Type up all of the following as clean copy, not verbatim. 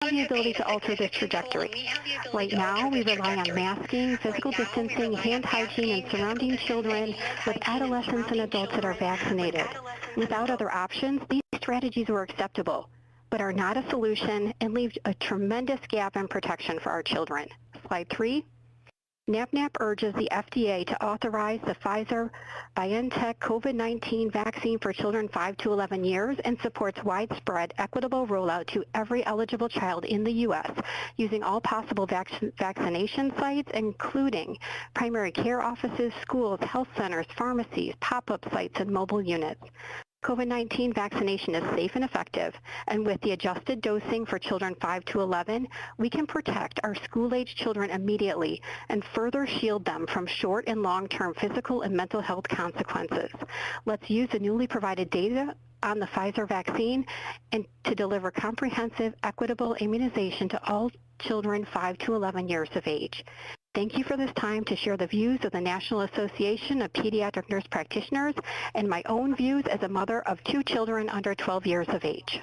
have the ability to alter this trajectory. Right now, we rely on masking, physical distancing, hand hygiene, and surrounding children with adolescents and adults that are vaccinated. Without other options, these strategies were acceptable, but are not a solution and leave a tremendous gap in protection for our children. Slide 3. NAPNAP urges the FDA to authorize the Pfizer-BioNTech COVID-19 vaccine for children 5 to 11 years and supports widespread, equitable rollout to every eligible child in the U.S. using all possible vaccination sites, including primary care offices, schools, health centers, pharmacies, pop-up sites, and mobile units. COVID-19 vaccination is safe and effective, and with the adjusted dosing for children 5 to 11, we can protect our school-age children immediately and further shield them from short and long-term physical and mental health consequences. Let's use the newly provided data on the Pfizer vaccine and to deliver comprehensive, equitable immunization to all children 5 to 11 years of age. Thank you for this time to share the views of the National Association of Pediatric Nurse Practitioners and my own views as a mother of 2 children under 12 years of age.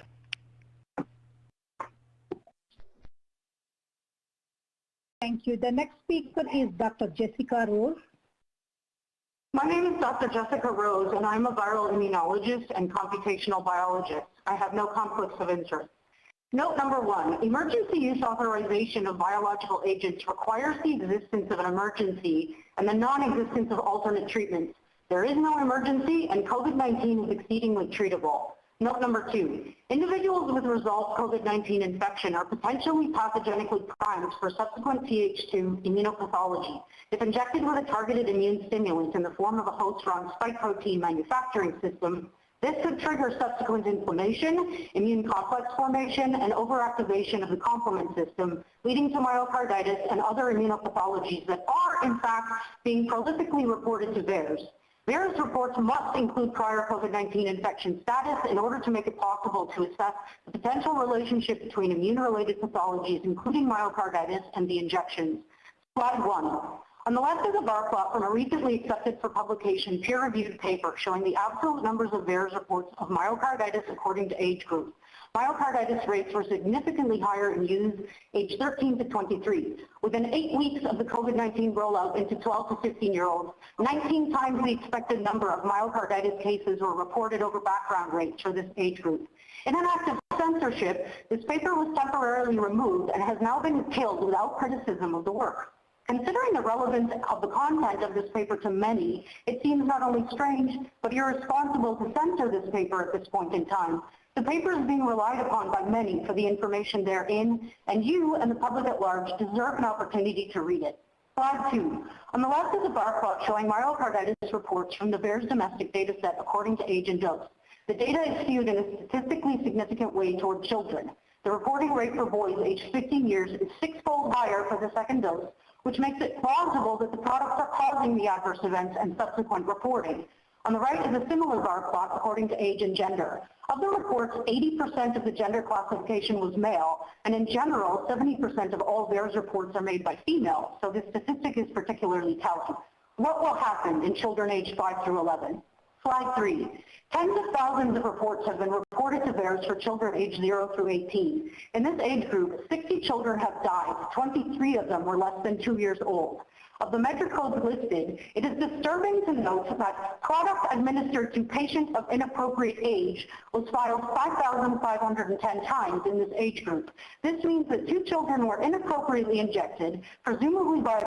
Thank you. The next speaker is Dr. Jessica Rose. My name is Dr. Jessica Rose, and I'm a viral immunologist and computational biologist. I have no conflicts of interest. Note number 1, emergency use authorization of biological agents requires the existence of an emergency and the non-existence of alternate treatments. There is no emergency, and COVID-19 is exceedingly treatable. Note number 2, individuals with resolved COVID-19 infection are potentially pathogenically primed for subsequent Th2 immunopathology. If injected with a targeted immune stimulant in the form of a host-run spike protein manufacturing system, this could trigger subsequent inflammation, immune complex formation, and overactivation of the complement system, leading to myocarditis and other immunopathologies that are, in fact, being prolifically reported to VAERS. VAERS reports must include prior COVID-19 infection status in order to make it possible to assess the potential relationship between immune-related pathologies, including myocarditis, and the injections. Slide 1. On the left is a bar plot from a recently accepted for publication peer-reviewed paper showing the absolute numbers of VAERS reports of myocarditis according to age group. Myocarditis rates were significantly higher in youth age 13 to 23. Within 8 weeks of the COVID-19 rollout into 12 to 15-year-olds, 19 times the expected number of myocarditis cases were reported over background rates for this age group. In an act of censorship, this paper was temporarily removed and has now been killed without criticism of the work. Considering the relevance of the content of this paper to many, it seems not only strange, but irresponsible to censor this paper at this point in time. The paper is being relied upon by many for the information therein, and you and the public at large deserve an opportunity to read it. Slide 2. On the left is a bar plot showing myocarditis reports from the VAERS domestic data set according to age and dose. The data is skewed in a statistically significant way toward children. The reporting rate for boys aged 15 years is 6-fold higher for the second dose, which makes it plausible that the products are causing the adverse events and subsequent reporting. On the right is a similar bar plot according to age and gender. Of the reports, 80% of the gender classification was male, and in general, 70% of all VAERS reports are made by females, so this statistic is particularly telling. What will happen in children aged 5 through 11? Slide 3. Tens of thousands of reports have been reported to VAERS for children aged 0 through 18. In this age group, 60 children have died. 23 of them were less than 2 years old. Of the metric codes listed, it is disturbing to note that product administered to patients of inappropriate age was filed 5,510 times in this age group. This means that 2 children were inappropriately injected, presumably by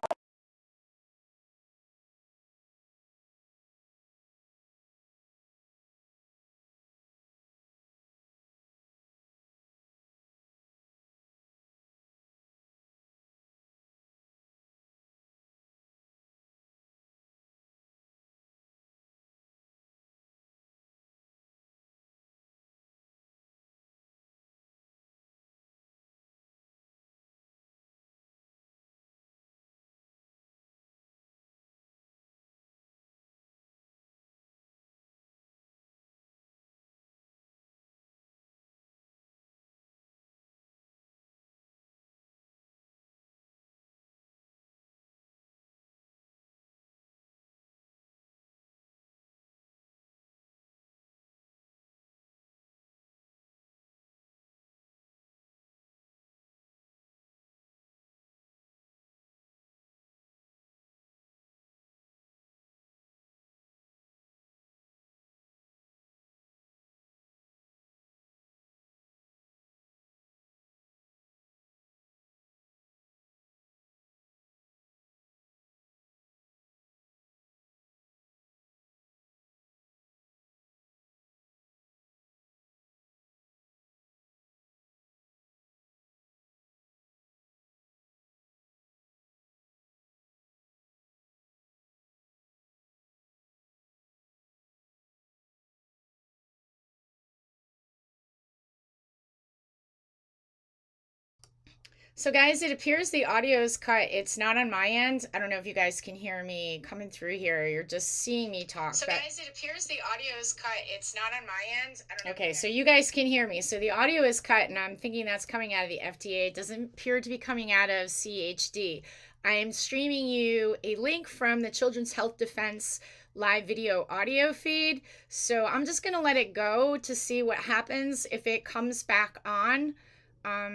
So guys, it appears the audio is cut. It's not on my end. I don't know if you guys can hear me coming through here. You're just seeing me talk. So guys, it appears the audio is cut. It's not on my end. I don't know. Okay, so you guys can hear me. So the audio is cut, and I'm thinking that's coming out of the FDA. It doesn't appear to be coming out of CHD. I am streaming you a link from the Children's Health Defense live video audio feed. So I'm just going to let it go to see what happens if it comes back on.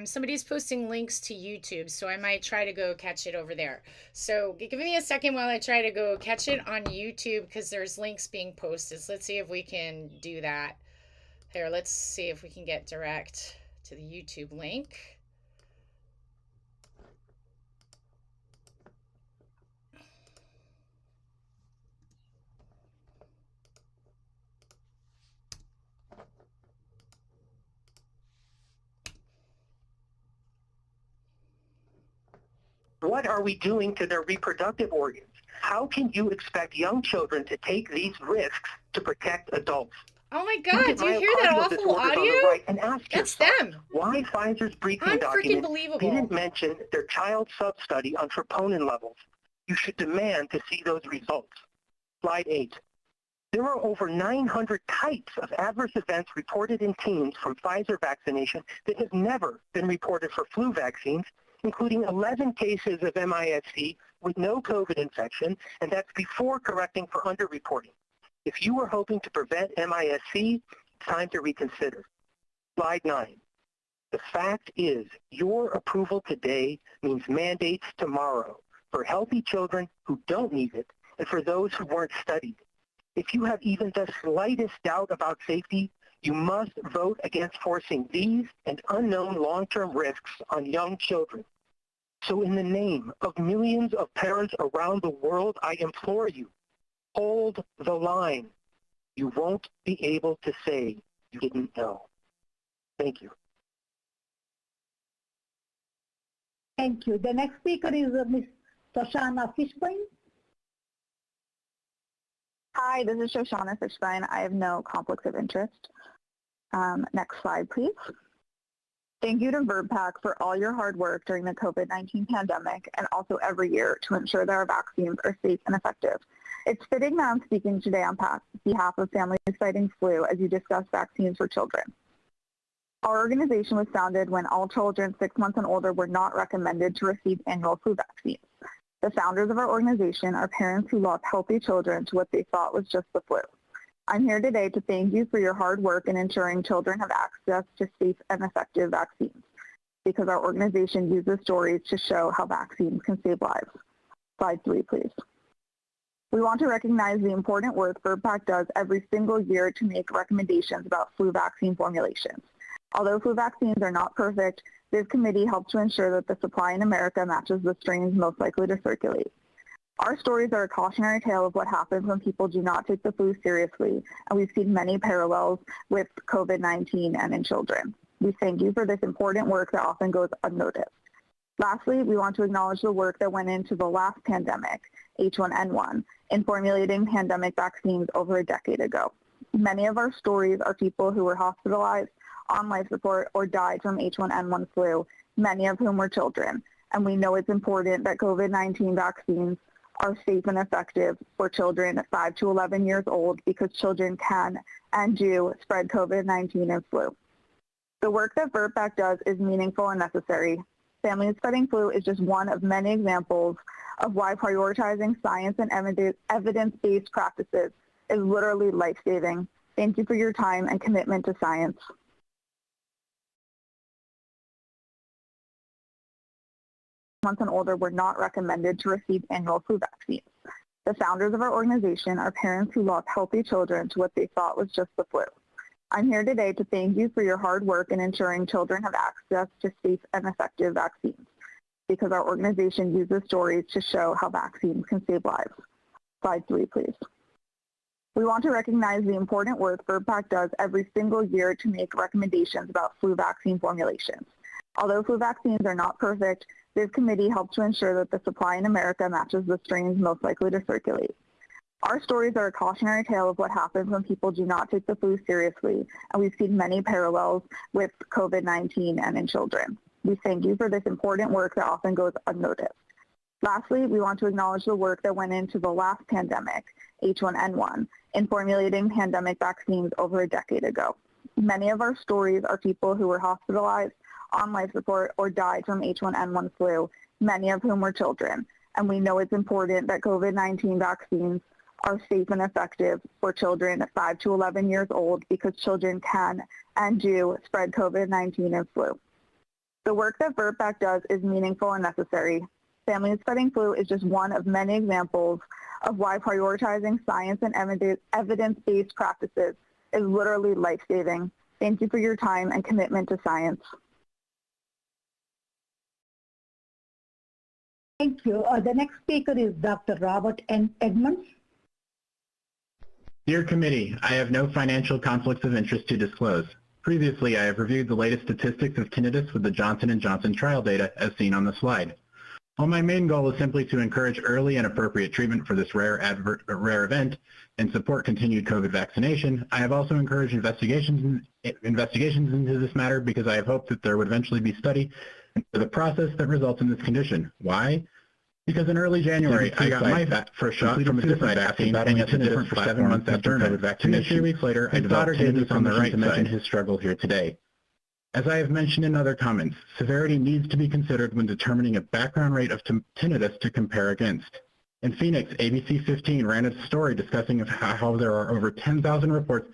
Somebody's posting links to YouTube, so I might try to go catch it over there. So give me a second while I try to go catch it on YouTube because there's links being posted. So let's see if we can do that. Here, let's see if we can get direct to the YouTube link. What are we doing to their reproductive organs? How can you expect young children to take these risks to protect adults? Oh my God, do you hear that awful audio? Right, and ask That's yourself, them. Why Pfizer's briefing document didn't mention their child sub-study on troponin levels? You should demand to see those results. Slide 8. There are over 900 types of adverse events reported in teens from Pfizer vaccination that have never been reported for flu vaccines, including 11 cases of MIS-C with no COVID infection, and that's before correcting for underreporting. If you were hoping to prevent MIS-C, it's time to reconsider. Slide 9. The fact is, your approval today means mandates tomorrow for healthy children who don't need it and for those who weren't studied. If you have even the slightest doubt about safety, you must vote against forcing these and unknown long-term risks on young children. So in the name of millions of parents around the world, I implore you, hold the line. You won't be able to say you didn't know. Thank you. Thank you. The next speaker is Ms. Shoshana Fishbein. Hi, this is Shoshana Fishbein. I have no conflicts of interest. Next slide, please. Thank you to VRBPAC for all your hard work during the COVID-19 pandemic and also every year to ensure that our vaccines are safe and effective. It's fitting that I'm speaking today on behalf of families fighting flu as you discuss vaccines for children. Our organization was founded when all children 6 months and older were not recommended to receive annual flu vaccines. The founders of our organization are parents who lost healthy children to what they thought was just the flu. I'm here today to thank you for your hard work in ensuring children have access to safe and effective vaccines, because our organization uses stories to show how vaccines can save lives. Slide 3, please. We want to recognize the important work VRBPAC does every single year to make recommendations about flu vaccine formulations. Although flu vaccines are not perfect, this committee helps to ensure that the supply in America matches the strains most likely to circulate. Our stories are a cautionary tale of what happens when people do not take the flu seriously, and we've seen many parallels with COVID-19 and in children. We thank you for this important work that often goes unnoticed. Lastly, we want to acknowledge the work that went into the last pandemic, H1N1, in formulating pandemic vaccines over a decade ago. Many of our stories are people who were hospitalized, on life support, or died from H1N1 flu, many of whom were children. And we know it's important that COVID-19 vaccines are safe and effective for children 5 to 11 years old because children can and do spread COVID-19 and flu. The work that VRBPAC does is meaningful and necessary. Families fighting flu is just one of many examples of why prioritizing science and evidence-based practices is literally life-saving. Thank you for your time and commitment to science. Months and older were not recommended to receive annual flu vaccines. The founders of our organization are parents who lost healthy children to what they thought was just the flu. I'm here today to thank you for your hard work in ensuring children have access to safe and effective vaccines, because our organization uses stories to show how vaccines can save lives. Slide 3, please. We want to recognize the important work VRBPAC does every single year to make recommendations about flu vaccine formulations. Although flu vaccines are not perfect, this committee helps to ensure that the supply in America matches the strains most likely to circulate. Our stories are a cautionary tale of what happens when people do not take the flu seriously, and we've seen many parallels with COVID-19 and in children. We thank you for this important work that often goes unnoticed. Lastly, we want to acknowledge the work that went into the last pandemic, H1N1, in formulating pandemic vaccines over a decade ago. Many of our stories are people who were hospitalized, on life support, or died from H1N1 flu, many of whom were children. And we know it's important that COVID-19 vaccines are safe and effective for children 5 to 11 years old because children can and do spread COVID-19 and flu. The work that VRBPAC does is meaningful and necessary. Family spreading flu is just one of many examples of why prioritizing science and evidence-based practices is literally life-saving. Thank you for your time and commitment to science. Thank you. The next speaker is Dr. Robert N. Edmonds. Dear Committee, I have no financial conflicts of interest to disclose. Previously, I have reviewed the latest statistics of tinnitus with the Johnson & Johnson trial data as seen on the slide. While my main goal is simply to encourage early and appropriate treatment for this rare event and support continued COVID vaccination, I have also encouraged investigations into this matter because I have hoped that there would eventually be study into the process that results in this condition. Why? Because in early January, I got my first shot from a different vaccine, batting at tinnitus for 7 months after COVID vaccination. 2 weeks later, I developed tinnitus on the right to mention his struggle here today. As I have mentioned in other comments, severity needs to be considered when determining a background rate of tinnitus to compare against. In Phoenix, ABC 15 ran a story discussing how there are over 10,000 reports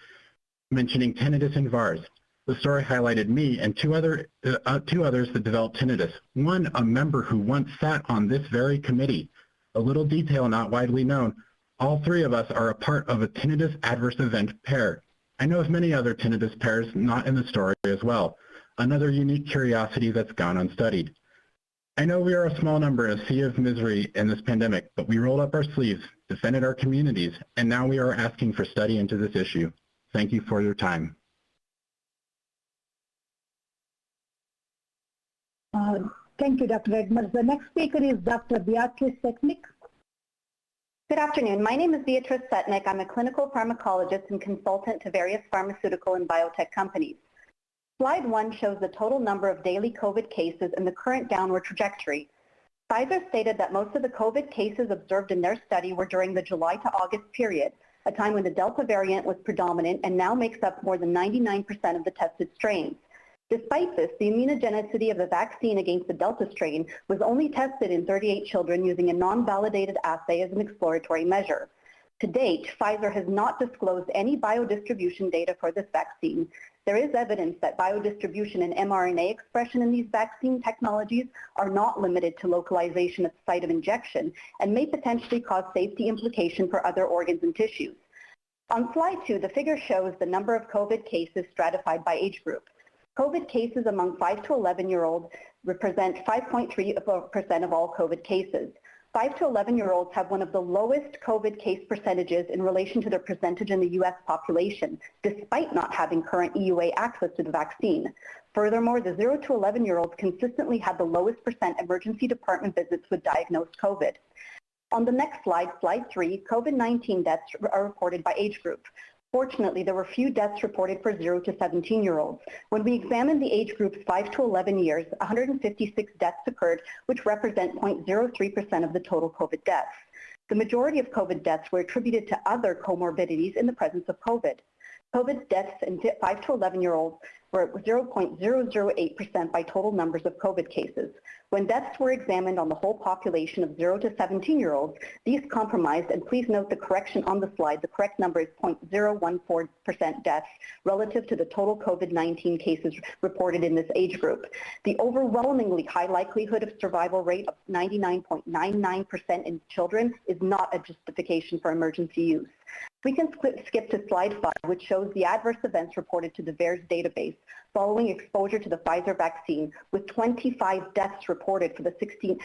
mentioning tinnitus in VARs. The story highlighted me and two others that developed tinnitus. One, a member who once sat on this very committee. A little detail not widely known, all 3 of us are a part of a tinnitus adverse event pair. I know of many other tinnitus pairs not in the story as well. Another unique curiosity that's gone unstudied. I know we are a small number in a sea of misery in this pandemic, but we rolled up our sleeves, defended our communities, and now we are asking for study into this issue. Thank you for your time. Thank you, Dr. Edmonds. The next speaker is Dr. Beatrice Setnick. Good afternoon. My name is Beatrice Setnick. I'm a clinical pharmacologist and consultant to various pharmaceutical and biotech companies. Slide 1 shows the total number of daily COVID cases and the current downward trajectory. Pfizer stated that most of the COVID cases observed in their study were during the July to August period, a time when the Delta variant was predominant and now makes up more than 99% of the tested strains. Despite this, the immunogenicity of the vaccine against the Delta strain was only tested in 38 children using a non-validated assay as an exploratory measure. To date, Pfizer has not disclosed any biodistribution data for this vaccine. There is evidence that biodistribution and mRNA expression in these vaccine technologies are not limited to localization at the site of injection and may potentially cause safety implication for other organs and tissues. On slide 2, the figure shows the number of COVID cases stratified by age group. COVID cases among 5 to 11-year-olds represent 5.3% of all COVID cases. 5 to 11-year-olds have one of the lowest COVID case percentages in relation to their percentage in the U.S. population, despite not having current EUA access to the vaccine. Furthermore, the 0 to 11-year-olds consistently had the lowest percent emergency department visits with diagnosed COVID. On the next slide, slide 3, COVID-19 deaths are reported by age group. Fortunately, there were few deaths reported for 0 to 17-year-olds. When we examined the age groups 5 to 11 years, 156 deaths occurred, which represent 0.03% of the total COVID deaths. The majority of COVID deaths were attributed to other comorbidities in the presence of COVID. COVID deaths in 5 to 11-year-olds were 0.008% by total numbers of COVID cases. When deaths were examined on the whole population of 0 to 17-year-olds, these comprised, and please note the correction on the slide, the correct number is 0.014% deaths relative to the total COVID-19 cases reported in this age group. The overwhelmingly high likelihood of survival rate of 99.99% in children is not a justification for emergency use. We can skip to slide 5, which shows the adverse events reported to the VAERS database following exposure to the Pfizer vaccine, with 25 deaths reported for the 6 to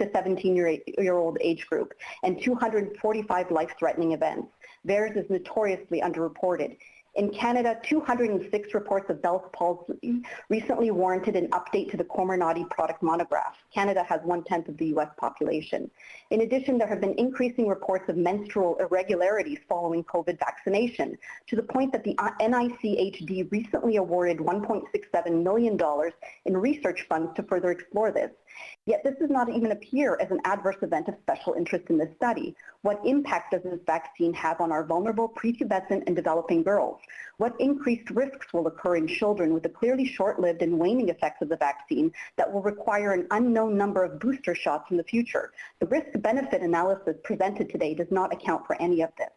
17-year-old age group and 245 life-threatening events. VAERS is notoriously underreported. In Canada, 206 reports of Bell's palsy recently warranted an update to the Comirnaty product monograph. Canada has 1/10 of the U.S. population. In addition, there have been increasing reports of menstrual irregularities following COVID vaccination, to the point that the NICHD recently awarded $1.67 million in research funds to further explore this. Yet this does not even appear as an adverse event of special interest in this study. What impact does this vaccine have on our vulnerable prepubescent and developing girls? What increased risks will occur in children with the clearly short-lived and waning effects of the vaccine that will require an unknown number of booster shots in the future? The risk-benefit analysis presented today does not account for any of this.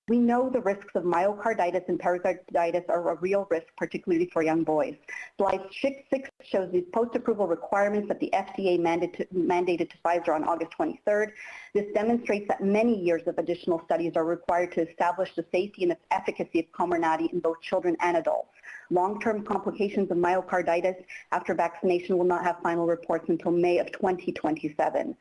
We know the risks of myocarditis and pericarditis are a real risk, particularly for young boys. Slide 6 shows these post-approval requirements that the FDA mandated to Pfizer on August 23rd. This demonstrates that many years of additional studies are required to establish the safety and efficacy of Comirnaty in both children and adults. Long-term complications of myocarditis after vaccination will not have final reports until May of 2027.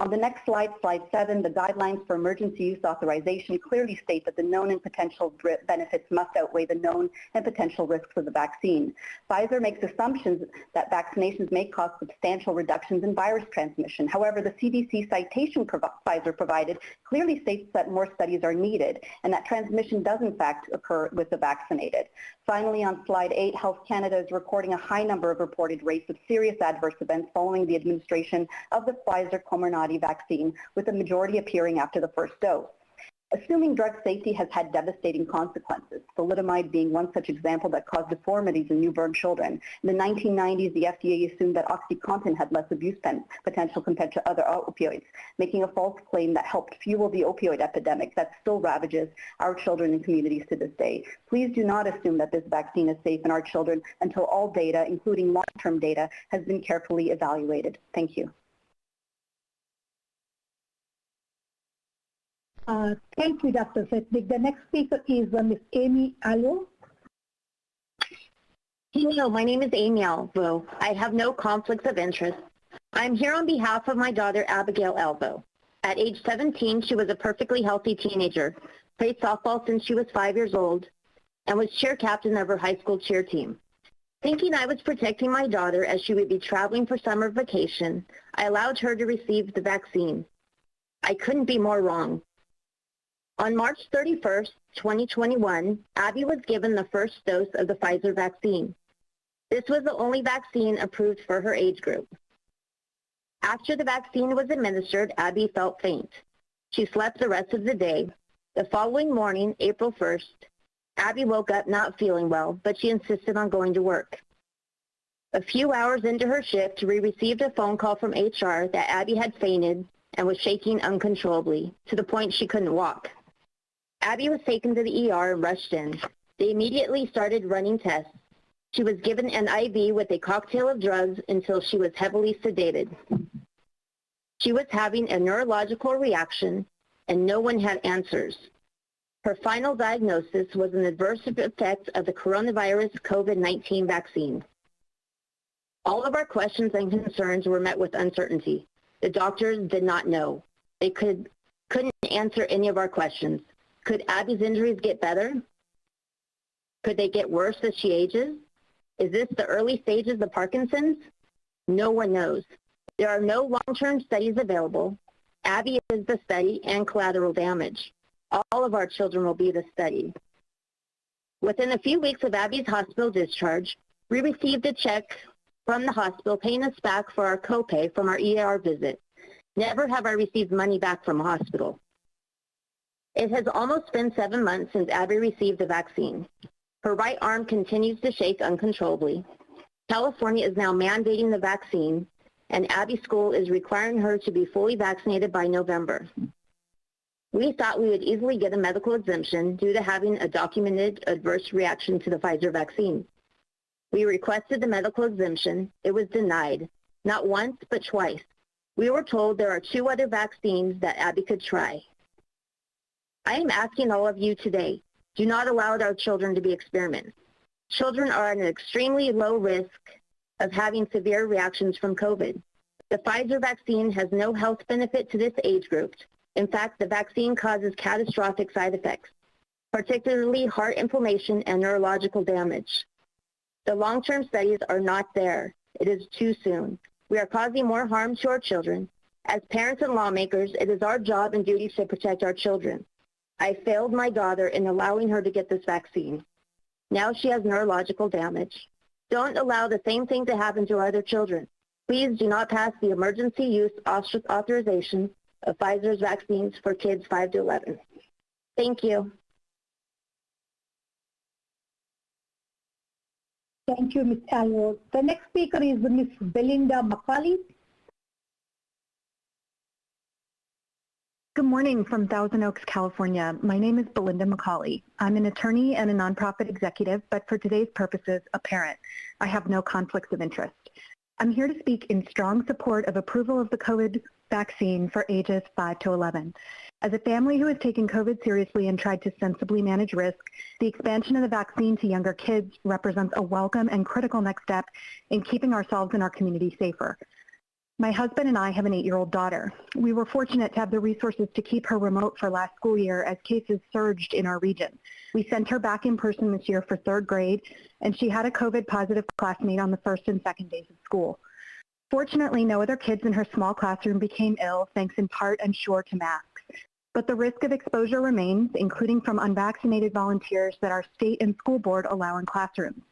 On the next slide, slide 7, the guidelines for emergency use authorization clearly state that the known and potential benefits must outweigh the known and potential risks of the vaccine. Pfizer makes assumptions that vaccinations may cause substantial reductions in virus transmission. However, the CDC citation Pfizer provided clearly states that more studies are needed and that transmission does in fact occur with the vaccinated. Finally, on slide 8, Health Canada is recording a high number of reported rates of serious adverse events following the administration of the Pfizer Comirnaty vaccine, with the majority appearing after the first dose. Assuming drug safety has had devastating consequences, thalidomide being one such example that caused deformities in newborn children. In the 1990s, the FDA assumed that OxyContin had less abuse potential compared to other opioids, making a false claim that helped fuel the opioid epidemic that still ravages our children and communities to this day. Please do not assume that this vaccine is safe in our children until all data, including long-term data, has been carefully evaluated. Thank you. Thank you, Dr. Setnik. The next speaker is Ms. Amy Alvo. Hello, my name is Amy Alvo. I have no conflicts of interest. I'm here on behalf of my daughter, Abigail Alvo. At age 17, she was a perfectly healthy teenager, played softball since she was 5 years old, and was cheer captain of her high school cheer team. Thinking I was protecting my daughter as she would be traveling for summer vacation, I allowed her to receive the vaccine. I couldn't be more wrong. On March 31st, 2021, Abby was given the first dose of the Pfizer vaccine. This was the only vaccine approved for her age group. After the vaccine was administered, Abby felt faint. She slept the rest of the day. The following morning, April 1st, Abby woke up not feeling well, but she insisted on going to work. A few hours into her shift, we received a phone call from HR that Abby had fainted and was shaking uncontrollably, to the point she couldn't walk. Abby was taken to the ER and rushed in. They immediately started running tests. She was given an IV with a cocktail of drugs until she was heavily sedated. She was having a neurological reaction, and no one had answers. Her final diagnosis was an adverse effect of the coronavirus COVID-19 vaccine. All of our questions and concerns were met with uncertainty. The doctors did not know. They couldn't answer any of our questions. Could Abby's injuries get better? Could they get worse as she ages? Is this the early stages of Parkinson's? No one knows. There are no long-term studies available. Abby is the study and collateral damage. All of our children will be the study. Within a few weeks of Abby's hospital discharge, we received a check from the hospital paying us back for our copay from our ER visit. Never have I received money back from a hospital. It has almost been 7 months since Abby received the vaccine. Her right arm continues to shake uncontrollably. California is now mandating the vaccine, and Abby's school is requiring her to be fully vaccinated by November. We thought we would easily get a medical exemption due to having a documented adverse reaction to the Pfizer vaccine. We requested the medical exemption. It was denied, not once, but twice. We were told there are 2 other vaccines that Abby could try. I am asking all of you today, do not allow our children to be experiments. Children are at an extremely low risk of having severe reactions from COVID. The Pfizer vaccine has no health benefit to this age group. In fact, the vaccine causes catastrophic side effects. particularly heart inflammation and neurological damage. The long-term studies are not there. It is too soon. We are causing more harm to our children. As parents and lawmakers, it is our job and duty to protect our children. I failed my daughter in allowing her to get this vaccine. Now she has neurological damage. Don't allow the same thing to happen to our other children. Please do not pass the emergency use authorization of Pfizer's vaccines for kids 5 to 11. Thank you. Thank you, Ms. Alvo. The next speaker is Ms. Belinda McCauley. Good morning from Thousand Oaks, California. My name is Belinda McCauley. I'm an attorney and a nonprofit executive, but for today's purposes, a parent. I have no conflicts of interest. I'm here to speak in strong support of approval of the COVID vaccine for ages 5 to 11. As a family who has taken COVID seriously and tried to sensibly manage risk, the expansion of the vaccine to younger kids represents a welcome and critical next step in keeping ourselves and our community safer. My husband and I have an 8-year-old daughter. We were fortunate to have the resources to keep her remote for last school year as cases surged in our region. We sent her back in person this year for 3rd grade, and she had a COVID positive classmate on the 1st and 2nd days of school. Fortunately, no other kids in her small classroom became ill, thanks in part, I'm sure, to masks. But the risk of exposure remains, including from unvaccinated volunteers that our state and school board allow in classrooms.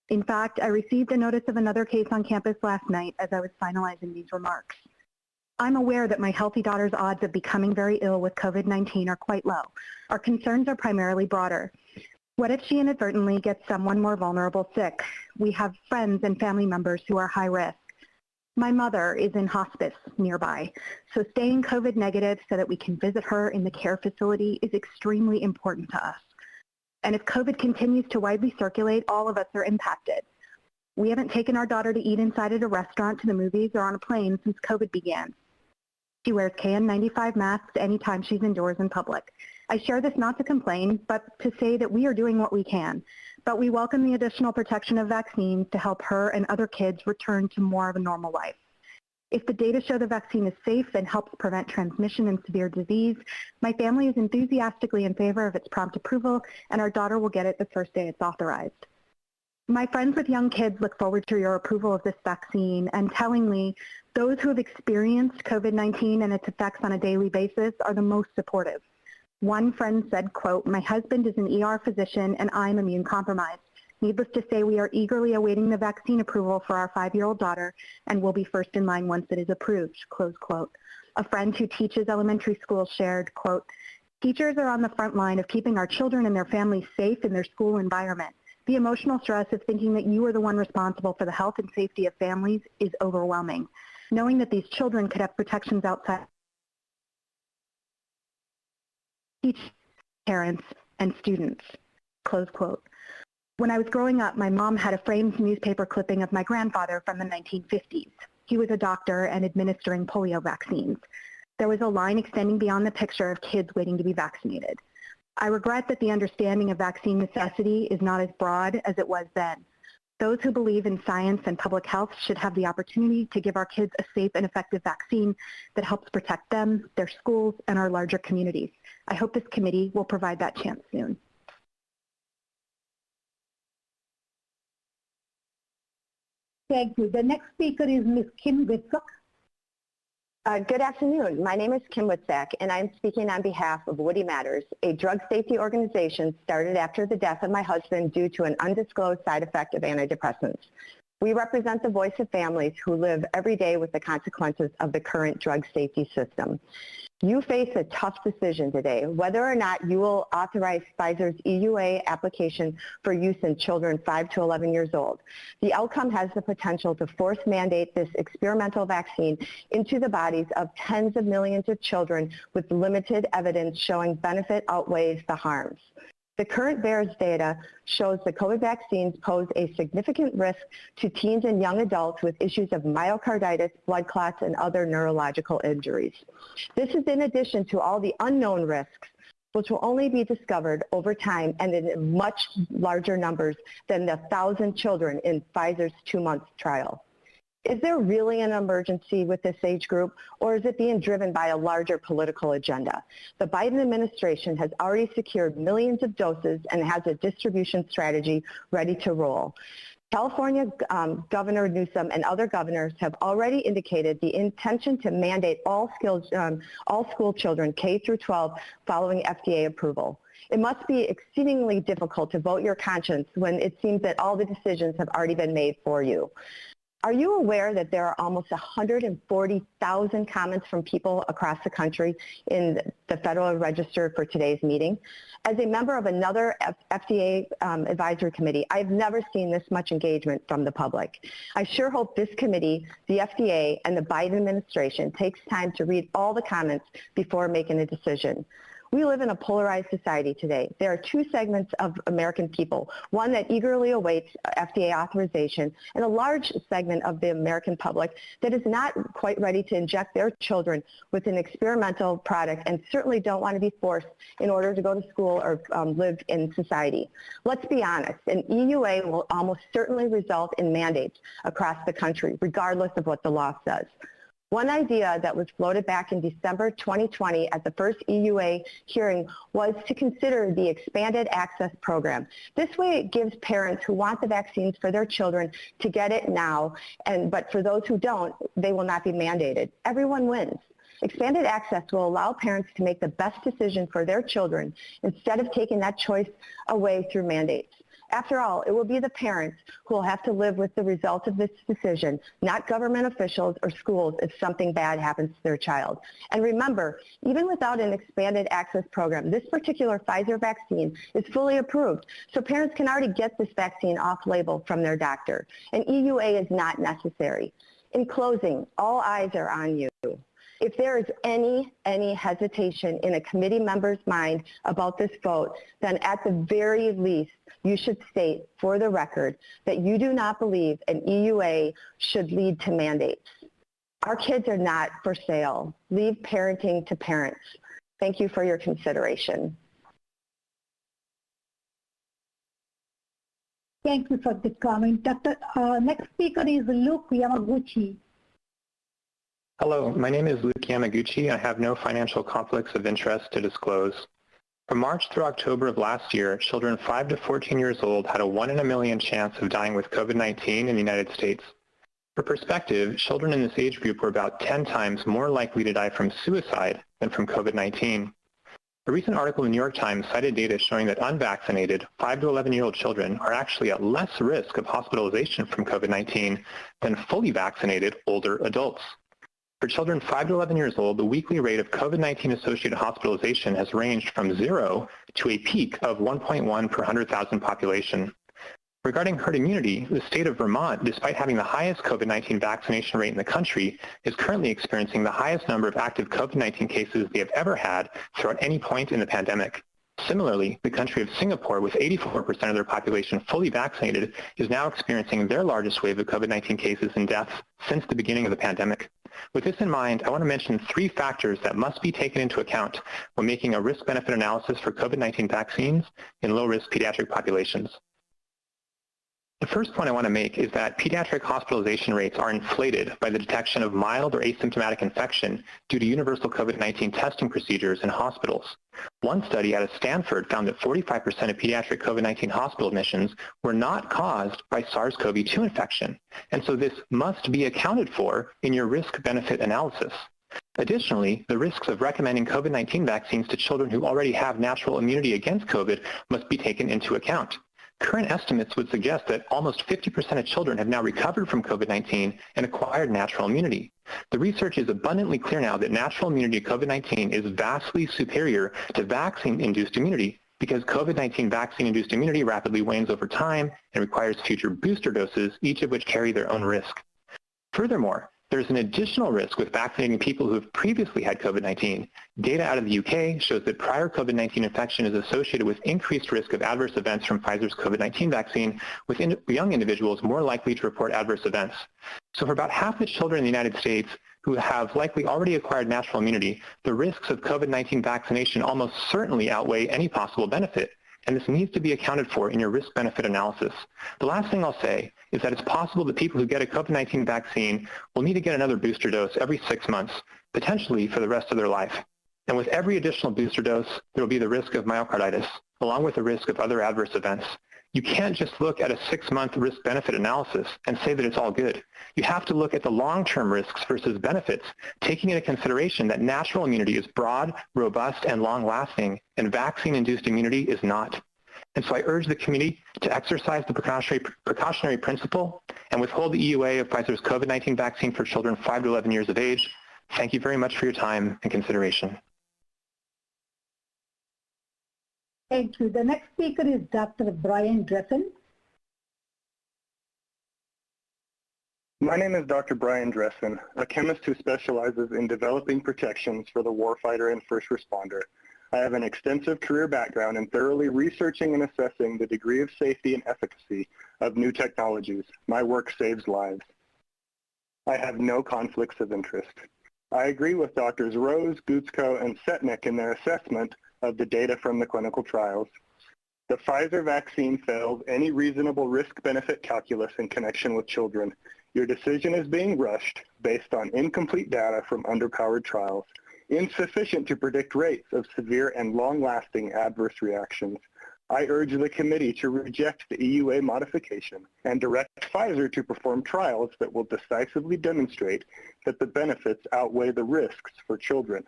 In fact, I received a notice of another case on campus last night as I was finalizing these remarks. I'm aware that my healthy daughter's odds of becoming very ill with COVID-19 are quite low. Our concerns are primarily broader. What if she inadvertently gets someone more vulnerable sick? We have friends and family members who are high risk. My mother is in hospice nearby, so staying COVID negative so that we can visit her in the care facility is extremely important to us. And if COVID continues to widely circulate, all of us are impacted. We haven't taken our daughter to eat inside at a restaurant, to the movies, or on a plane since COVID began. She wears KN95 masks anytime she's indoors in public. I share this not to complain, but to say that we are doing what we can. But we welcome the additional protection of vaccines to help her and other kids return to more of a normal life. If the data show the vaccine is safe and helps prevent transmission and severe disease, my family is enthusiastically in favor of its prompt approval, and our daughter will get it the first day it's authorized. My friends with young kids look forward to your approval of this vaccine, and tellingly, those who have experienced COVID-19 and its effects on a daily basis are the most supportive. One friend said, quote, "My husband is an ER physician and I'm immune compromised. Needless to say, we are eagerly awaiting the vaccine approval for our 5-year-old daughter and will be first in line once it is approved," close quote. A friend who teaches elementary school shared, quote, "Teachers are on the front line of keeping our children and their families safe in their school environment. The emotional stress of thinking that you are the one responsible for the health and safety of families is overwhelming. Knowing that these children could have protections outside teach parents and students," close quote. When I was growing up, my mom had a framed newspaper clipping of my grandfather from the 1950s. He was a doctor and administering polio vaccines. There was a line extending beyond the picture of kids waiting to be vaccinated. I regret that the understanding of vaccine necessity is not as broad as it was then. Those who believe in science and public health should have the opportunity to give our kids a safe and effective vaccine that helps protect them, their schools, and our larger communities. I hope this committee will provide that chance soon. Thank you. The next speaker is Ms. Kim Witzak. Good afternoon. My name is Kim Witzak, and I'm speaking on behalf of Woody Matters, a drug safety organization started after the death of my husband due to an undisclosed side effect of antidepressants. We represent the voice of families who live every day with the consequences of the current drug safety system. You face a tough decision today, whether or not you will authorize Pfizer's EUA application for use in children 5 to 11 years old. The outcome has the potential to force mandate this experimental vaccine into the bodies of tens of millions of children with limited evidence showing benefit outweighs the harms. The current VAERS data shows the COVID vaccines pose a significant risk to teens and young adults with issues of myocarditis, blood clots, and other neurological injuries. This is in addition to all the unknown risks, which will only be discovered over time and in much larger numbers than the 1,000 children in Pfizer's 2-month trial. Is there really an emergency with this age group, or is it being driven by a larger political agenda? The Biden administration has already secured millions of doses and has a distribution strategy ready to roll. California Governor Newsom and other governors have already indicated the intention to mandate all school children K through 12 following FDA approval. It must be exceedingly difficult to vote your conscience when it seems that all the decisions have already been made for you. Are you aware that there are almost 140,000 comments from people across the country in the Federal Register for today's meeting? As a member of another FDA advisory committee, I've never seen this much engagement from the public. I sure hope this committee, the FDA, and the Biden administration takes time to read all the comments before making a decision. We live in a polarized society today. There are two segments of American people, one that eagerly awaits FDA authorization, and a large segment of the American public that is not quite ready to inject their children with an experimental product and certainly don't want to be forced in order to go to school or live in society. Let's be honest, an EUA will almost certainly result in mandates across the country, regardless of what the law says. One idea that was floated back in December 2020 at the first EUA hearing was to consider the expanded access program. This way it gives parents who want the vaccines for their children to get it now, but for those who don't, they will not be mandated. Everyone wins. Expanded access will allow parents to make the best decision for their children instead of taking that choice away through mandates. After all, it will be the parents who will have to live with the result of this decision, not government officials or schools if something bad happens to their child. And remember, even without an expanded access program, this particular Pfizer vaccine is fully approved, so parents can already get this vaccine off-label from their doctor. An EUA is not necessary. In closing, all eyes are on you. If there is any hesitation in a committee member's mind about this vote, then at the very least, you should state for the record that you do not believe an EUA should lead to mandates. Our kids are not for sale. Leave parenting to parents. Thank you for your consideration. Thank you for this comment. Next speaker is Luke Yamaguchi. Hello, my name is Luke Yamaguchi. I have no financial conflicts of interest to disclose. From March through October of last year, children 5 to 14 years old had a 1 in a million chance of dying with COVID-19 in the United States. For perspective, children in this age group were about 10 times more likely to die from suicide than from COVID-19. A recent article in the New York Times cited data showing that unvaccinated 5 to 11-year-old children are actually at less risk of hospitalization from COVID-19 than fully vaccinated older adults. For children 5 to 11 years old, the weekly rate of COVID-19 associated hospitalization has ranged from 0 to a peak of 1.1 per 100,000 population. Regarding herd immunity, the state of Vermont, despite having the highest COVID-19 vaccination rate in the country, is currently experiencing the highest number of active COVID-19 cases they have ever had throughout any point in the pandemic. Similarly, the country of Singapore, with 84% of their population fully vaccinated, is now experiencing their largest wave of COVID-19 cases and deaths since the beginning of the pandemic. With this in mind, I want to mention 3 factors that must be taken into account when making a risk-benefit analysis for COVID-19 vaccines in low-risk pediatric populations. The first point I want to make is that pediatric hospitalization rates are inflated by the detection of mild or asymptomatic infection due to universal COVID-19 testing procedures in hospitals. One study out of Stanford found that 45% of pediatric COVID-19 hospital admissions were not caused by SARS-CoV-2 infection, and so this must be accounted for in your risk-benefit analysis. Additionally, the risks of recommending COVID-19 vaccines to children who already have natural immunity against COVID must be taken into account. Current estimates would suggest that almost 50% of children have now recovered from COVID-19 and acquired natural immunity. The research is abundantly clear now that natural immunity to COVID-19 is vastly superior to vaccine-induced immunity because COVID-19 vaccine-induced immunity rapidly wanes over time and requires future booster doses, each of which carry their own risk. Furthermore, there's an additional risk with vaccinating people who have previously had COVID-19. Data out of the UK shows that prior COVID-19 infection is associated with increased risk of adverse events from Pfizer's COVID-19 vaccine, with young individuals more likely to report adverse events. So for about half the children in the United States who have likely already acquired natural immunity, the risks of COVID-19 vaccination almost certainly outweigh any possible benefit. and this needs to be accounted for in your risk-benefit analysis. The last thing I'll say is that it's possible that people who get a COVID-19 vaccine will need to get another booster dose every 6 months, potentially for the rest of their life. And with every additional booster dose, there will be the risk of myocarditis, along with the risk of other adverse events. You can't just look at a 6-month risk-benefit analysis and say that it's all good. You have to look at the long-term risks versus benefits, taking into consideration that natural immunity is broad, robust, and long-lasting, and vaccine-induced immunity is not. And so I urge the committee to exercise the precautionary principle and withhold the EUA of Pfizer's COVID-19 vaccine for children 5 to 11 years of age. Thank you very much for your time and consideration. Thank you. The next speaker is Dr. Brian Dressen. My name is Dr. Brian Dressen, a chemist who specializes in developing protections for the warfighter and first responder. I have an extensive career background in thoroughly researching and assessing the degree of safety and efficacy of new technologies. My work saves lives. I have no conflicts of interest. I agree with Drs. Rose, Gutsko, and Setnick in their assessment of the data from the clinical trials. The Pfizer vaccine fails any reasonable risk-benefit calculus in connection with children. Your decision is being rushed based on incomplete data from underpowered trials, insufficient to predict rates of severe and long-lasting adverse reactions. I urge the committee to reject the EUA modification and direct Pfizer to perform trials that will decisively demonstrate that the benefits outweigh the risks for children.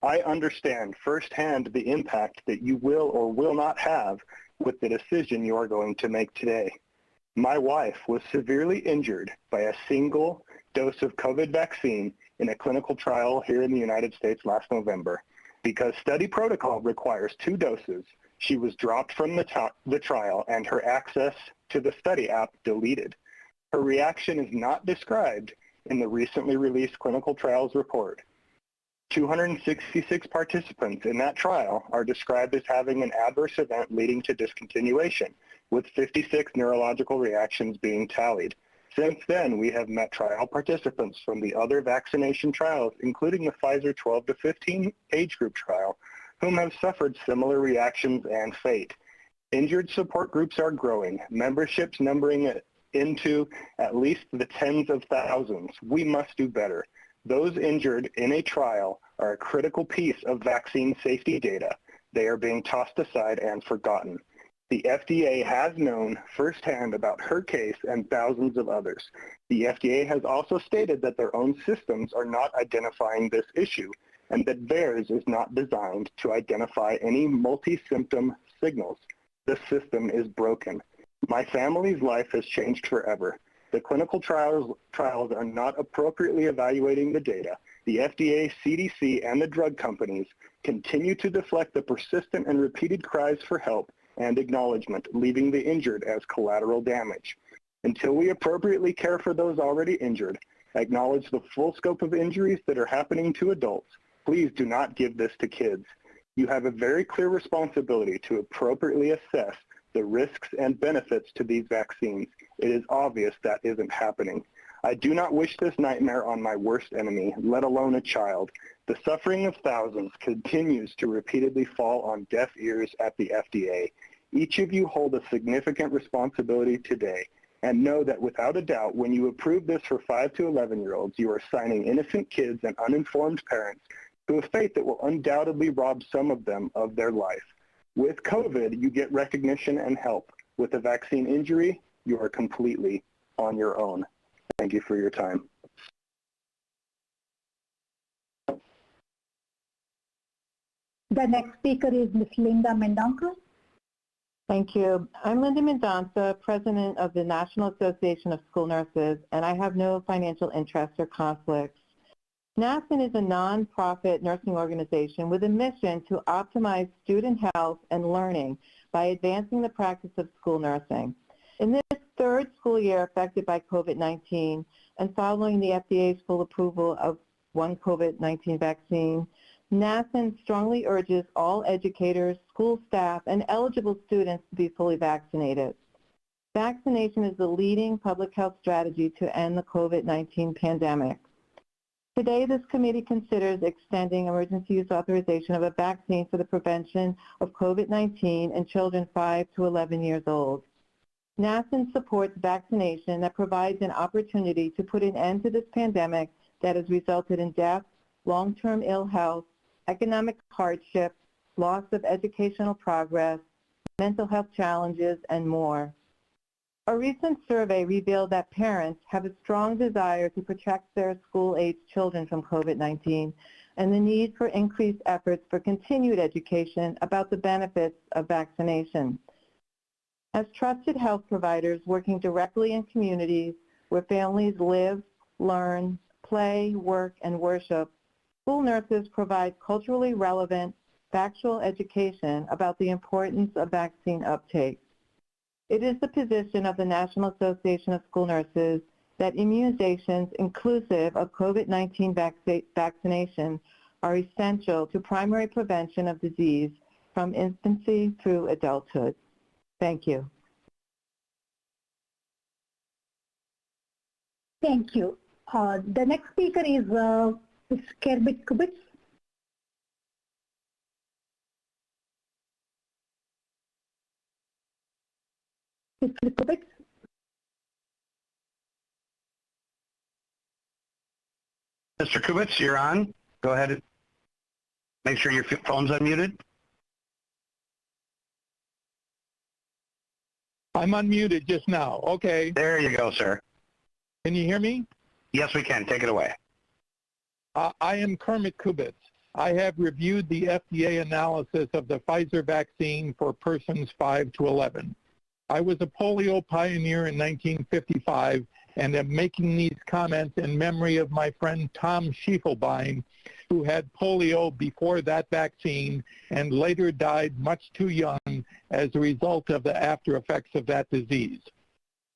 I understand firsthand the impact that you will or will not have with the decision you are going to make today. My wife was severely injured by a single dose of COVID vaccine in a clinical trial here in the United States last November. Because study protocol requires 2 doses, she was dropped from the trial and her access to the study app deleted. Her reaction is not described in the recently released clinical trials report. 266 participants in that trial are described as having an adverse event leading to discontinuation, with 56 neurological reactions being tallied. Since then, we have met trial participants from the other vaccination trials, including the Pfizer 12 to 15 age group trial, whom have suffered similar reactions and fate. Injured support groups are growing, memberships numbering into at least the tens of thousands. We must do better. Those injured in a trial are a critical piece of vaccine safety data. They are being tossed aside and forgotten. The FDA has known firsthand about her case and thousands of others. The FDA has also stated that their own systems are not identifying this issue and that theirs is not designed to identify any multi-symptom signals. The system is broken. My family's life has changed forever. The clinical trials are not appropriately evaluating the data. The FDA, CDC, and the drug companies continue to deflect the persistent and repeated cries for help and acknowledgement, leaving the injured as collateral damage. Until we appropriately care for those already injured, acknowledge the full scope of injuries that are happening to adults, please do not give this to kids. You have a very clear responsibility to appropriately assess the risks and benefits to these vaccines. It is obvious that isn't happening. I do not wish this nightmare on my worst enemy, let alone a child. The suffering of thousands continues to repeatedly fall on deaf ears at the FDA. Each of you hold a significant responsibility today, and know that without a doubt, when you approve this for 5 to 11-year-olds, you are signing innocent kids and uninformed parents to a fate that will undoubtedly rob some of them of their life. With COVID, you get recognition and help. With a vaccine injury, you are completely on your own. Thank you for your time. The next speaker is Ms. Linda Mendonca. Thank you. I'm Linda Mendonca, President of the National Association of School Nurses, and I have no financial interests or conflicts. NASN is a nonprofit nursing organization with a mission to optimize student health and learning by advancing the practice of school nursing. In this 3rd school year affected by COVID-19 and following the FDA's full approval of one COVID-19 vaccine, NASN strongly urges all educators, school staff, and eligible students to be fully vaccinated. Vaccination is the leading public health strategy to end the COVID-19 pandemic. Today, this committee considers extending emergency use authorization of a vaccine for the prevention of COVID-19 in children 5 to 11 years old. NASN supports vaccination that provides an opportunity to put an end to this pandemic that has resulted in death, long-term ill health, economic hardship, loss of educational progress, mental health challenges, and more. A recent survey revealed that parents have a strong desire to protect their school-age children from COVID-19 and the need for increased efforts for continued education about the benefits of vaccination. As trusted health providers working directly in communities where families live, learn, play, work, and worship, school nurses provide culturally relevant, factual education about the importance of vaccine uptake. It is the position of the National Association of School Nurses that immunizations inclusive of COVID-19 vaccination are essential to primary prevention of disease from infancy through adulthood. Thank you. Thank you. The next speaker is Kerbit Kubitz. Mr. Kubitz. Mr. Kubitz, you're on. Go ahead. Make sure your phone's unmuted. I'm unmuted just now. Okay. There you go, sir. Can you hear me? Yes, we can. Take it away. I am Kermit Kubitz. I have reviewed the FDA analysis of the Pfizer vaccine for persons 5 to 11. I was a polio pioneer in 1955 and am making these comments in memory of my friend Tom Schiefelbein, who had polio before that vaccine and later died much too young as a result of the after effects of that disease.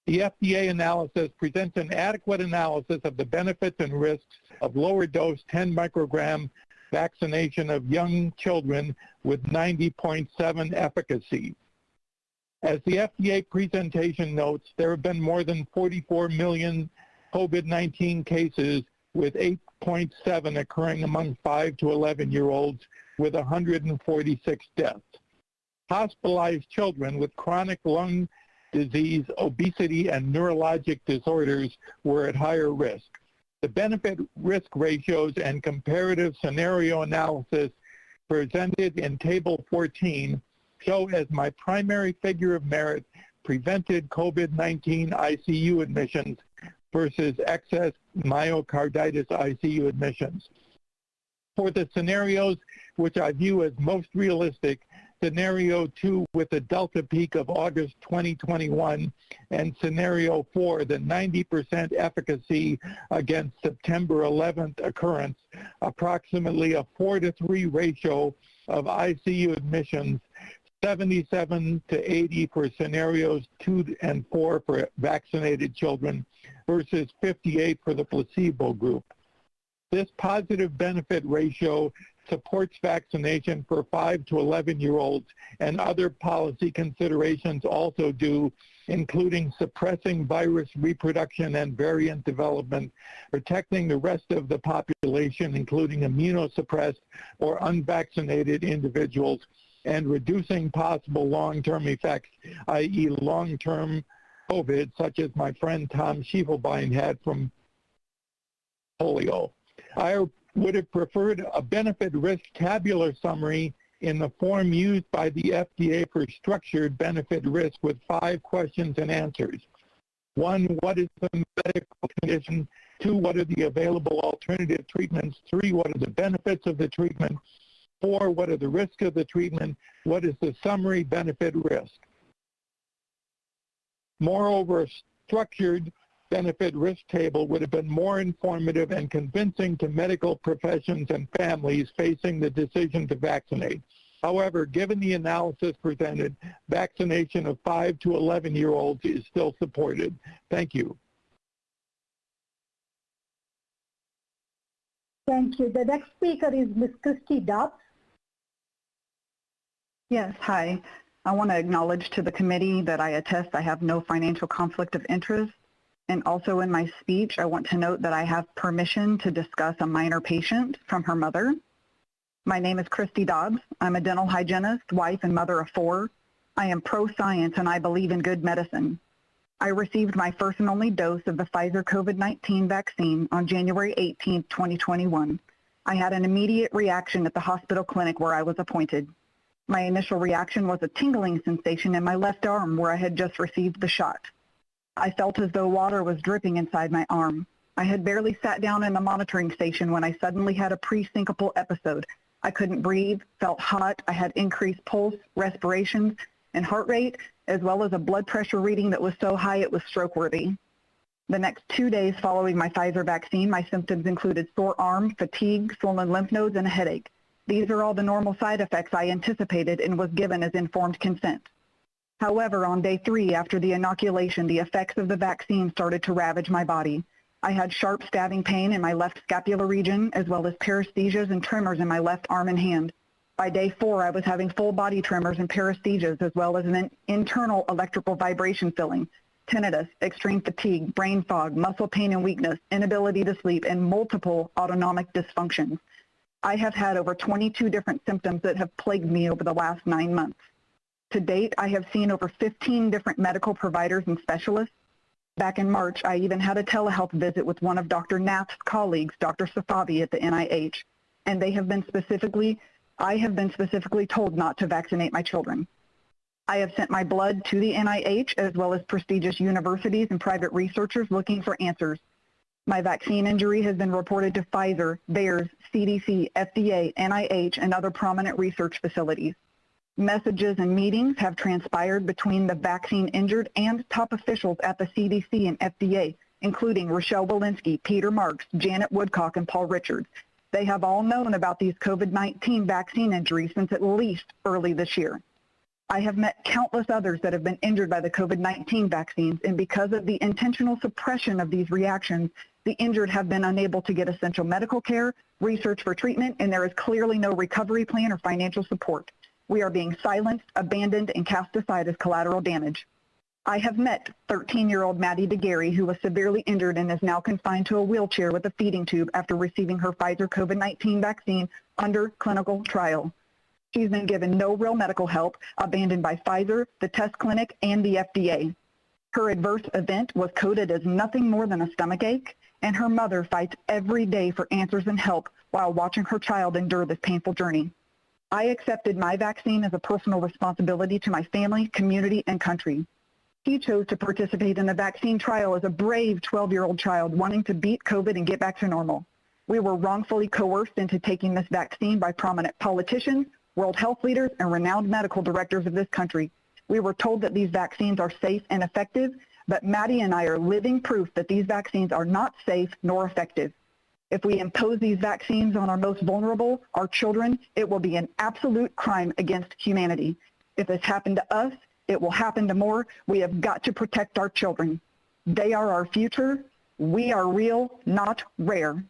The FDA analysis presents an adequate analysis of the benefits and risks of lower dose 10 microgram vaccination of young children with 90.7 efficacy. As the FDA presentation notes, there have been more than 44 million COVID-19 cases, with 8.7 occurring among 5 to 11-year-olds, with 146 deaths. Hospitalized children with chronic lung disease, obesity, and neurologic disorders were at higher risk. The benefit-risk ratios and comparative scenario analysis presented in Table 14 show as my primary figure of merit prevented COVID-19 ICU admissions versus excess myocarditis ICU admissions. For the scenarios which I view as most realistic, Scenario 2 with the Delta peak of August 2021, and Scenario 4, the 90% efficacy against September 11th occurrence, approximately a 4-to-3 ratio of ICU admissions, 77 to 80 for scenarios 2 and 4 for vaccinated children versus 58 for the placebo group. This positive benefit ratio supports vaccination for 5 to 11-year-olds, and other policy considerations also do, including suppressing virus reproduction and variant development, protecting the rest of the population, including immunosuppressed or unvaccinated individuals, and reducing possible long-term effects, i.e. long-term COVID, such as my friend Tom Schiefelbein had from polio. I would have preferred a benefit-risk tabular summary in the form used by the FDA for structured benefit-risk with 5 questions and answers. 1, what is the medical condition? 2, what are the available alternative treatments? 3, what are the benefits of the treatment? 4, what are the risks of the treatment? What is the summary benefit risk? Moreover, a structured benefit risk table would have been more informative and convincing to medical professions and families facing the decision to vaccinate. However, given the analysis presented, vaccination of 5 to 11-year-olds is still supported. Thank you. Thank you. The next speaker is Ms. Christy Dobbs. Yes, hi. I want to acknowledge to the committee that I attest I have no financial conflict of interest. And also in my speech, I want to note that I have permission to discuss a minor patient from her mother. My name is Christy Dobbs. I'm a dental hygienist, wife, and mother of 4. I am pro-science and I believe in good medicine. I received my first and only dose of the Pfizer COVID-19 vaccine on January 18, 2021. I had an immediate reaction at the hospital clinic where I was appointed. My initial reaction was a tingling sensation in my left arm where I had just received the shot. I felt as though water was dripping inside my arm. I had barely sat down in the monitoring station when I suddenly had a pre-syncopal episode. I couldn't breathe, felt hot, I had increased pulse, respirations, and heart rate, as well as a blood pressure reading that was so high it was stroke-worthy. The next 2 days following my Pfizer vaccine, my symptoms included sore arm, fatigue, swollen lymph nodes, and a headache. These are all the normal side effects I anticipated and was given as informed consent. However, on day 3 after the inoculation, the effects of the vaccine started to ravage my body. I had sharp stabbing pain in my left scapular region, as well as paresthesias and tremors in my left arm and hand. By day 4, I was having full body tremors and paresthesias, as well as an internal electrical vibration feeling, tinnitus, extreme fatigue, brain fog, muscle pain and weakness, inability to sleep, and multiple autonomic dysfunctions. I have had over 22 different symptoms that have plagued me over the last 9 months. To date, I have seen over 15 different medical providers and specialists. Back in March, I even had a telehealth visit with one of Dr. Knapp's colleagues, Dr. Safavi at the NIH, and I have been specifically told not to vaccinate my children. I have sent my blood to the NIH as well as prestigious universities and private researchers looking for answers. My vaccine injury has been reported to Pfizer, VAERS, CDC, FDA, NIH, and other prominent research facilities. Messages and meetings have transpired between the vaccine injured and top officials at the CDC and FDA, including Rochelle Walensky, Peter Marks, Janet Woodcock, and Paul Richards. They have all known about these COVID-19 vaccine injuries since at least early this year. I have met countless others that have been injured by the COVID-19 vaccines, and because of the intentional suppression of these reactions, the injured have been unable to get essential medical care, research for treatment, and there is clearly no recovery plan or financial support. We are being silenced, abandoned, and cast aside as collateral damage. I have met 13-year-old Maddie DeGarry, who was severely injured and is now confined to a wheelchair with a feeding tube after receiving her Pfizer COVID-19 vaccine under clinical trial. She's been given no real medical help, abandoned by Pfizer, the test clinic, and the FDA. Her adverse event was coded as nothing more than a stomachache, and her mother fights every day for answers and help while watching her child endure this painful journey. I accepted my vaccine as a personal responsibility to my family, community, and country. He chose to participate in the vaccine trial as a brave 12-year-old child wanting to beat COVID and get back to normal. We were wrongfully coerced into taking this vaccine by prominent politicians, world health leaders, and renowned medical directors of this country. We were told that these vaccines are safe and effective, but Maddie and I are living proof that these vaccines are not safe nor effective. If we impose these vaccines on our most vulnerable, our children, it will be an absolute crime against humanity. If this happened to us, it will happen to more. We have got to protect our children. They are our future. We are real, not rare.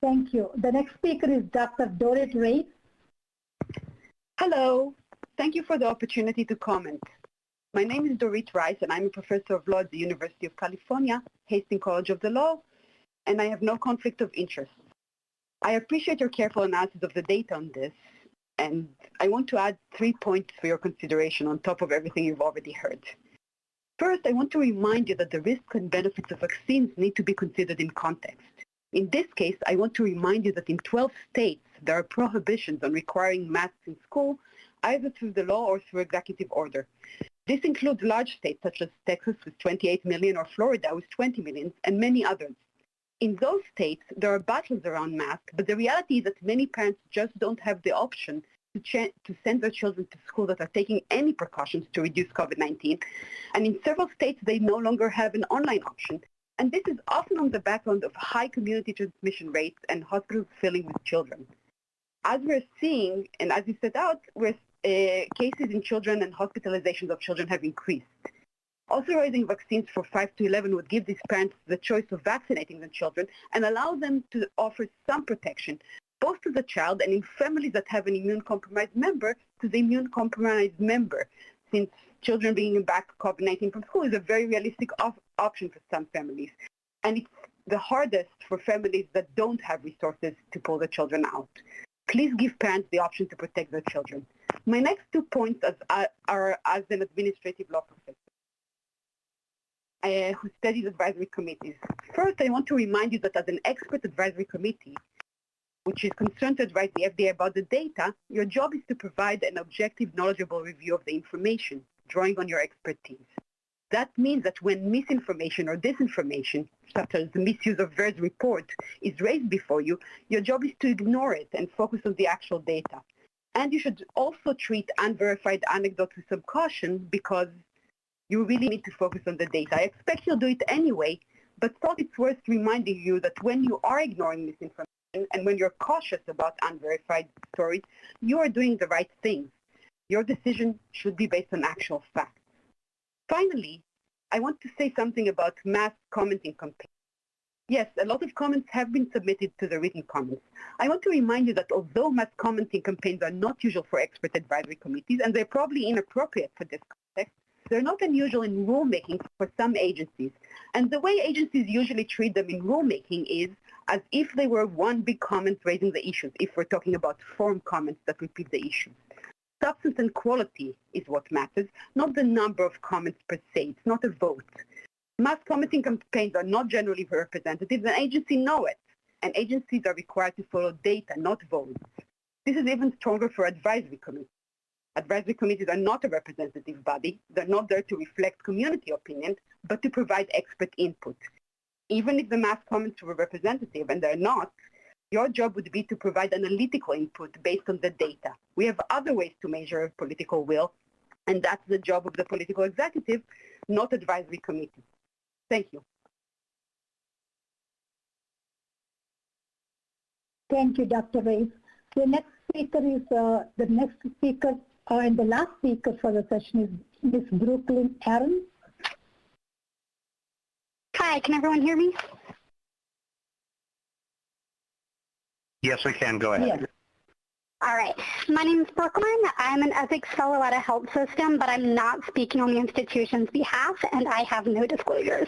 Thank you. The next speaker is Dr. Dorit Ray. Hello. Thank you for the opportunity to comment. My name is Dorit Rice, and I'm a professor of law at the University of California, Hastings College of the Law, and I have no conflict of interest. I appreciate your careful analysis of the data on this, and I want to add 3 points for your consideration on top of everything you've already heard. First, I want to remind you that the risks and benefits of vaccines need to be considered in context. In this case, I want to remind you that in 12 states, there are prohibitions on requiring masks in school, either through the law or through executive order. This includes large states such as Texas with 28 million or Florida with 20 million and many others. In those states, there are battles around masks, but the reality is that many parents just don't have the option to send their children to school that are taking any precautions to reduce COVID-19. And in several states, they no longer have an online option. And this is often on the background of high community transmission rates and hospitals filling with children. As we're seeing, and as you set out, cases in children and hospitalizations of children have increased. Authorizing vaccines for 5 to 11 would give these parents the choice of vaccinating their children and allow them to offer some protection, both to the child and in families that have an immune-compromised member to the immune-compromised member, since children bringing back COVID-19 from school is a very realistic option for some families. And it's the hardest for families that don't have resources to pull the children out. Please give parents the option to protect their children. My next 2 points are as an administrative law professor who studies advisory committees. First, I want to remind you that as an expert advisory committee, which is concerned to advise the FDA about the data, your job is to provide an objective, knowledgeable review of the information, drawing on your expertise. That means that when misinformation or disinformation, such as the misuse of VER's report, is raised before you, your job is to ignore it and focus on the actual data. And you should also treat unverified anecdotes with some caution because you really need to focus on the data. I expect you'll do it anyway, but thought it's worth reminding you that when you are ignoring misinformation and when you're cautious about unverified stories, you are doing the right things. Your decision should be based on actual facts. Finally, I want to say something about mass commenting campaigns. Yes, a lot of comments have been submitted to the written comments. I want to remind you that although mass commenting campaigns are not usual for expert advisory committees, and they're probably inappropriate for this context, they're not unusual in rulemaking for some agencies. And the way agencies usually treat them in rulemaking is as if they were one big comment raising the issues, if we're talking about form comments that repeat the issues. Substance and quality is what matters, not the number of comments per se. It's not a vote. Mass commenting campaigns are not generally representative, and agencies know it. And agencies are required to follow data, not votes. This is even stronger for advisory committees. Advisory committees are not a representative body. They're not there to reflect community opinion, but to provide expert input. Even if the mass comments were representative, and they're not, your job would be to provide analytical input based on the data. We have other ways to measure political will, and that's the job of the political executive, not advisory committee. Thank you. Thank you, Dr. Reis. The next speaker and the last speaker for the session is Ms. Brooklyn Aaron. Hi, can everyone hear me? Yes, we can. Go ahead. Yes. All right. My name is Brooklyn. I'm an ethics fellow at a health system, but I'm not speaking on the institution's behalf, and I have no disclosures.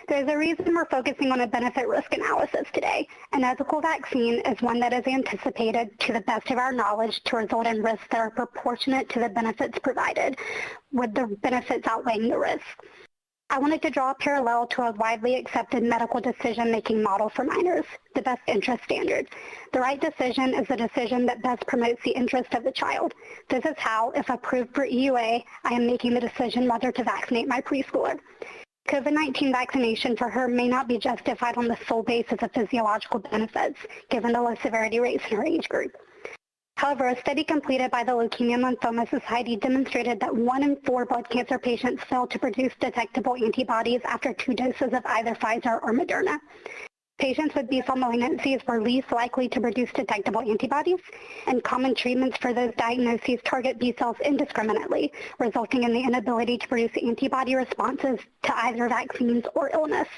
There's a reason we're focusing on a benefit-risk analysis today. An ethical vaccine is one that is anticipated, to the best of our knowledge, to result in risks that are proportionate to the benefits provided, with the benefits outweighing the risks. I wanted to draw a parallel to a widely accepted medical decision-making model for minors, the best interest standard. The right decision is the decision that best promotes the interest of the child. This is how, if approved for EUA, I am making the decision whether to vaccinate my preschooler. COVID-19 vaccination for her may not be justified on the sole basis of physiological benefits, given the low severity rates in her age group. However, a study completed by the Leukemia Lymphoma Society demonstrated that 1 in 4 blood cancer patients failed to produce detectable antibodies after 2 doses of either Pfizer or Moderna. Patients with B-cell malignancies were least likely to produce detectable antibodies, and common treatments for those diagnoses target B-cells indiscriminately, resulting in the inability to produce antibody responses to either vaccines or illness.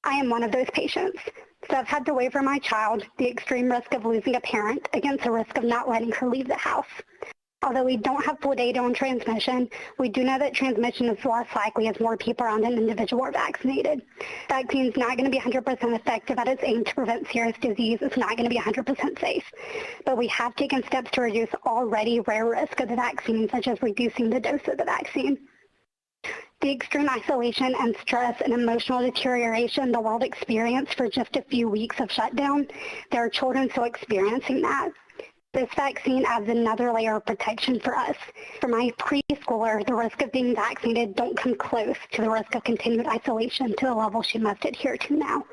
I am one of those patients. So I've had to waiver my child the extreme risk of losing a parent against the risk of not letting her leave the house. Although we don't have full data on transmission, we do know that transmission is less likely as more people around an individual are vaccinated. Vaccine is not going to be 100% effective at its aim to prevent serious disease. It's not going to be 100% safe. But we have taken steps to reduce already rare risk of the vaccine, such as reducing the dose of the vaccine. The extreme isolation and stress and emotional deterioration the world experienced for just a few weeks of shutdown, there are children still experiencing that. This vaccine adds another layer of protection for us. For my preschooler, the risk of being vaccinated don't come close to the risk of continued isolation to the level she must adhere to now.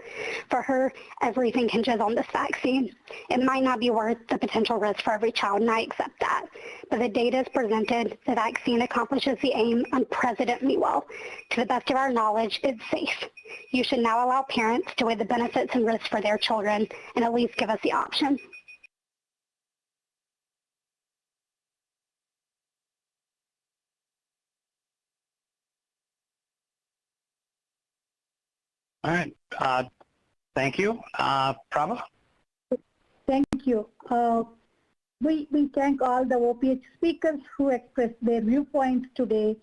For her, everything hinges on this vaccine. It might not be worth the potential risk for every child, and I accept that. But the data is presented, the vaccine accomplishes the aim unprecedentedly well. To the best of our knowledge, it's safe. You should now allow parents to weigh the benefits and risks for their children and at least give us the option. All right. Thank you. Prabha? Thank you. We thank all the OPH speakers who expressed their viewpoints today.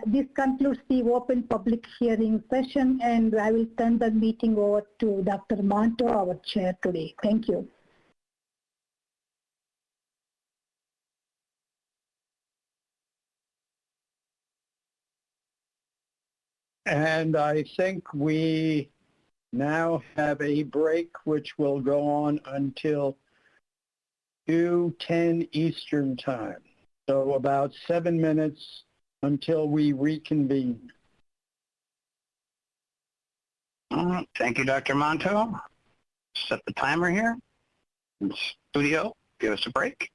This concludes the open public hearing session, and I will turn the meeting over to Dr. Monto, our chair today. Thank you. And I think we now have a break which will go on until 2:10 Eastern Time. So about 7 minutes until we reconvene. All right. Thank you, Dr. Monto. Set the timer here. Studio, give us a break.